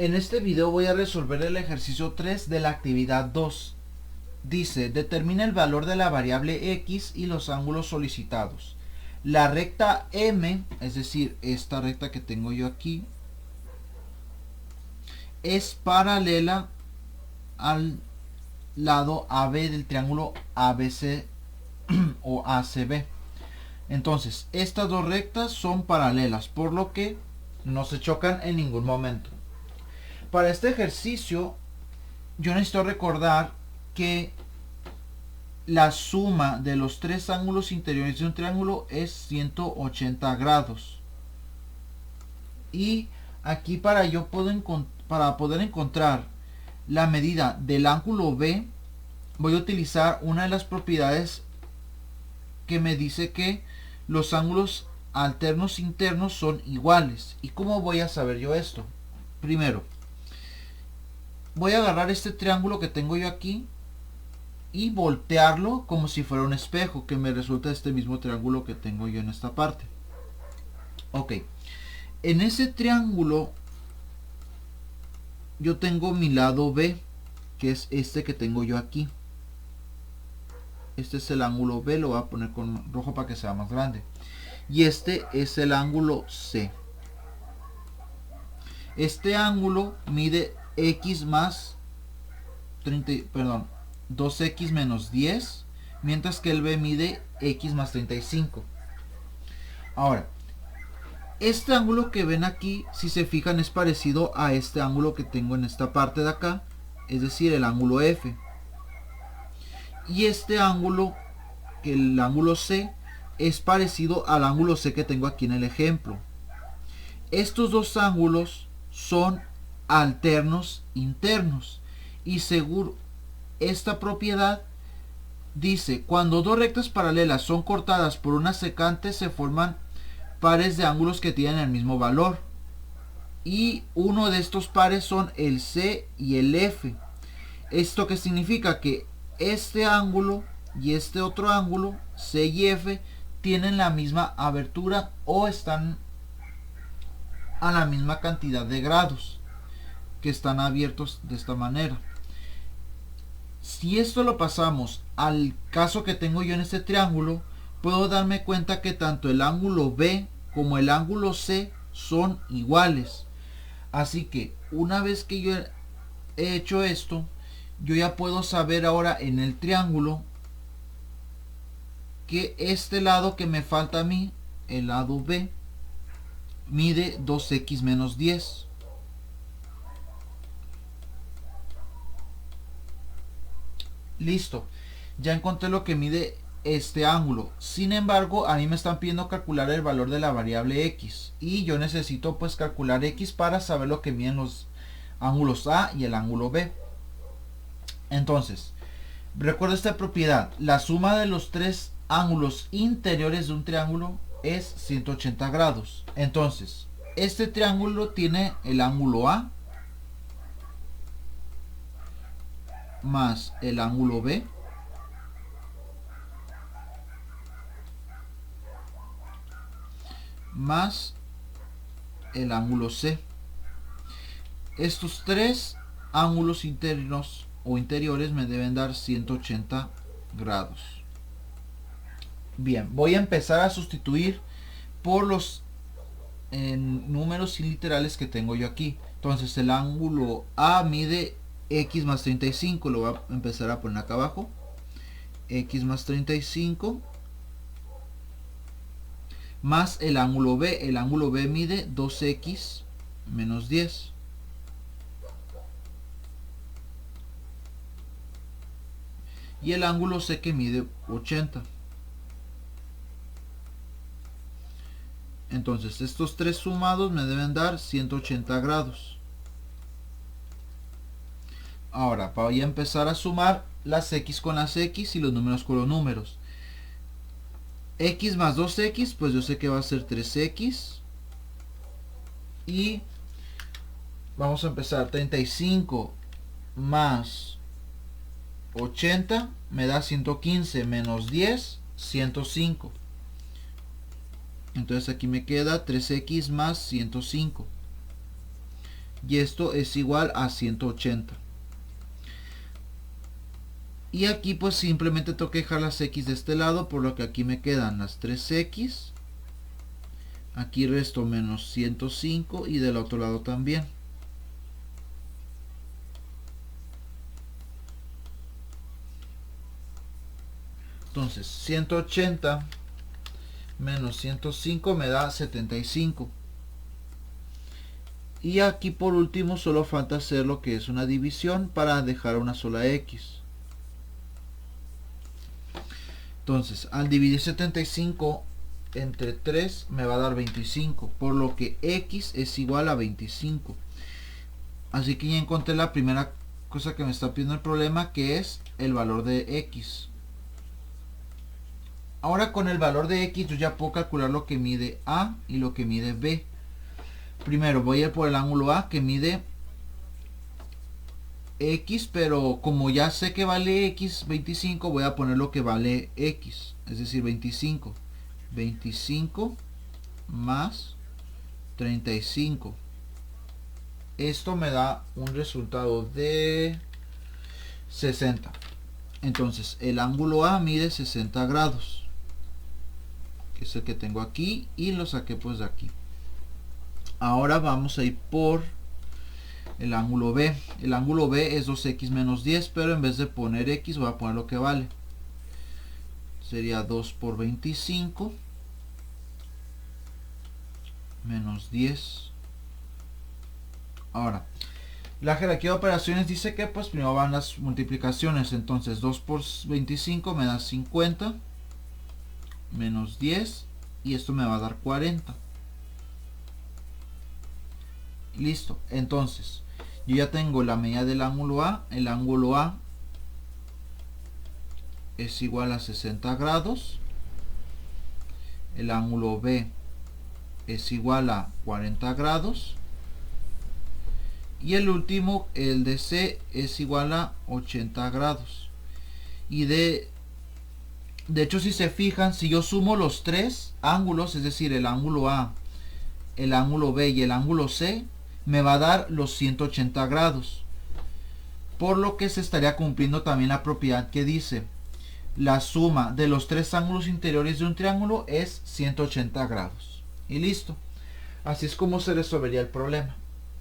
En este video voy a resolver el ejercicio 3 de la actividad 2. Dice, determina el valor de la variable x y los ángulos solicitados. La recta M, es decir, esta recta que tengo yo aquí, es paralela al lado AB del triángulo ABC o ACB. Entonces, estas dos rectas son paralelas, por lo que no se chocan en ningún momento. Para este ejercicio, yo necesito recordar que la suma de los tres ángulos interiores de un triángulo es 180 grados. Y aquí para poder encontrar la medida del ángulo B, voy a utilizar una de las propiedades que me dice que los ángulos alternos internos son iguales. ¿Y cómo voy a saber yo esto? Primero, voy a agarrar este triángulo que tengo yo aquí y voltearlo como si fuera un espejo, que me resulta este mismo triángulo que tengo yo en esta parte. Ok, en ese triángulo yo tengo mi lado B, que es este que tengo yo aquí. Este es el ángulo B, lo voy a poner con rojo para que sea más grande. Y este es el ángulo C. Este ángulo mide x más 2x menos 10, mientras que el B mide x más 35. Ahora, este ángulo que ven aquí, si se fijan, es parecido a este ángulo que tengo en esta parte de acá, es decir, el ángulo F. Y este ángulo, que el ángulo C, es parecido al ángulo C que tengo aquí en el ejemplo. Estos dos ángulos son alternos internos, y según esta propiedad dice, cuando dos rectas paralelas son cortadas por una secante se forman pares de ángulos que tienen el mismo valor, y uno de estos pares son el C y el F. Esto que significa que este ángulo y este otro ángulo, C y F, tienen la misma abertura o están a la misma cantidad de grados, que están abiertos de esta manera. Si esto lo pasamos al caso que tengo yo en este triángulo, puedo darme cuenta que tanto el ángulo B como el ángulo C son iguales. Así que una vez que yo he hecho esto, yo ya puedo saber ahora en el triángulo que este lado que me falta a mí, el lado B, mide 2x menos 10. Listo, ya encontré lo que mide este ángulo. Sin embargo, a mí me están pidiendo calcular el valor de la variable x, y yo necesito pues calcular x para saber lo que miden los ángulos A y el ángulo B. Entonces, recuerda esta propiedad: la suma de los tres ángulos interiores de un triángulo es 180 grados. Entonces, este triángulo tiene el ángulo A más el ángulo B más el ángulo C. Estos tres ángulos internos o interiores me deben dar 180 grados. Bien, voy a empezar a sustituir por los números literales que tengo yo aquí. Entonces el ángulo A mide x más 35, lo voy a empezar a poner acá abajo. X más 35 más el ángulo B mide 2x menos 10. Y el ángulo C que mide 80. Entonces estos tres sumados me deben dar 180 grados. Ahora voy a empezar a sumar las x con las x y los números con los números. X más 2x, pues yo sé que va a ser 3x. Y vamos a empezar. 35 más 80 me da 115 menos 10, 105. Entonces aquí me queda 3x más 105. y esto es igual a 180. Y aquí pues simplemente tengo que dejar las x de este lado, por lo que aquí me quedan las 3x. Aquí resto menos 105 y del otro lado también. Entonces 180 menos 105 me da 75. Y aquí por último solo falta hacer lo que es una división para dejar una sola x. Entonces al dividir 75 entre 3 me va a dar 25, por lo que x es igual a 25. Así que ya encontré la primera cosa que me está pidiendo el problema, que es el valor de x. Ahora con el valor de x yo ya puedo calcular lo que mide a y lo que mide b. Primero voy a ir por el ángulo a, que mide x, pero como ya sé que vale x 25, voy a poner lo que vale x, es decir 25 más 35. Esto me da un resultado de 60. Entonces el ángulo a mide 60 grados, que es el que tengo aquí, y lo saqué pues de aquí. Ahora vamos a ir por el ángulo b. El ángulo b es 2x menos 10, pero en vez de poner x voy a poner lo que vale. Sería 2 por 25 menos 10. Ahora, la jerarquía de operaciones dice que pues primero van las multiplicaciones. Entonces 2 por 25 me da 50 menos 10, y esto me va a dar 40. Listo. Entonces yo ya tengo la medida del ángulo a. El ángulo a es igual a 60 grados. El ángulo b es igual a 40 grados. Y el último, el de C, es igual a 80 grados. Y de hecho, si se fijan, si yo sumo los tres ángulos, es decir, el ángulo A, el ángulo B y el ángulo C, me va a dar los 180 grados. Por lo que se estaría cumpliendo también la propiedad que dice: la suma de los tres ángulos interiores de un triángulo es 180 grados. Y listo. Así es como se resolvería el problema.